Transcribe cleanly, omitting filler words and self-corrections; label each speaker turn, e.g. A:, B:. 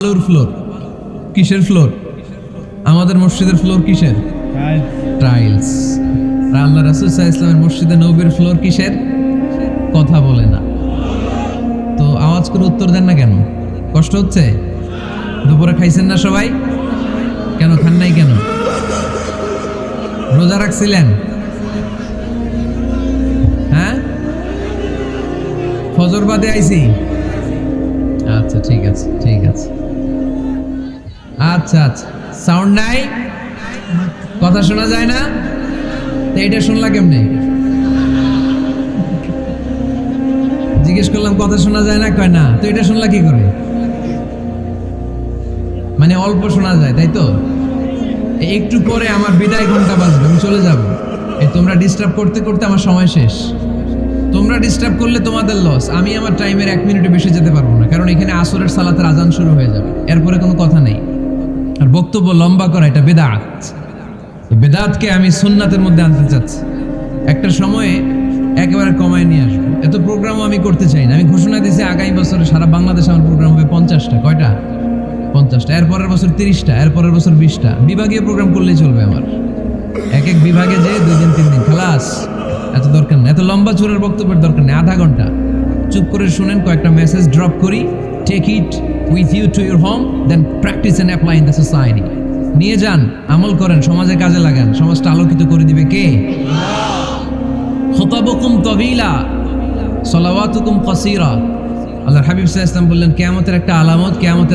A: আলোর ফ্লোর কিসের ফ্লোর? আমাদের মসজিদের ফ্লোর কিসের? টাইলস। আল্লাহ রাসূল সাল্লাল্লাহু আলাইহি ওয়াসাল্লামের মসজিদে নববীর ফ্লোর কিসের? কথা বলে না। তো আওয়াজ করে উত্তর দেন না কেন? কষ্ট হচ্ছে? দুপুরে খাইছেন না সবাই? কেন খান নাই কেন? রোজা রাখছিলেন? হ্যাঁ, ফজর বাদে আইছি। আচ্ছা ঠিক আছে ঠিক আছে। আচ্ছা আচ্ছা, সাউন্ড নাই, কথা শোনা যায় না? তো এটা শুনলা কেমনে? জিজ্ঞেস করলাম কথা শোনা যায় না, কয় না। তো এটা শুনলা কি করে? মানে অল্প শোনা যায়, তাই তো? একটু পরে আমার বিদায় ঘন্টা বাজবে, আমি চলে যাব। এই তোমরা ডিস্টার্ব করতে করতে আমার সময় শেষ। তোমরা ডিস্টার্ব করলে তোমাদের লস। আমি আমার টাইমের 1 মিনিটে বেশি যেতে পারবো না, কারণ এখানে আসরের সালাতের আজান শুরু হয়ে যাবে, এরপরে কোনো কথা নেই। আর বক্তব্য লম্বা করা এটা বেদাত। বেদাতকে আমি সুন্নাতের মধ্যে আনতে চাচ্ছি। একটা সময়ে একেবারে কমায় নিয়ে আসবো। এত প্রোগ্রামও আমি করতে চাই না। আমি ঘোষণা দিয়েছি আগামী বছরে সারা বাংলাদেশে আমার প্রোগ্রাম হবে 50টা। কয়টা? 50টা। এরপরের বছর 30টা, এরপরের বছর 20টা। বিভাগীয় প্রোগ্রাম করলেই চলবে আমার। এক এক বিভাগে যে 2 দিন 3 দিন খালাস। এত দরকার নেই, এত লম্বা চূড়ার বক্তব্যের দরকার নেই। আধা ঘন্টা চুপ করে শুনেন, কয়েকটা মেসেজ ড্রপ করি। Take it with you to your home, then practice and apply in the society. নিয়ে যান, আমল করেন, সমাজে কাজে লাগান। সমাজটা আলোকিত করে দিবে কে? খুতাবুকুম তাবিলা সালাওয়াতুকুম কাসীরা। আল্লাহর হাবিব সাল্লাল্লাহু আলাইহি ওয়াসাল্লাম বললেন, কিয়ামতের একটা আলামত, কিয়ামতের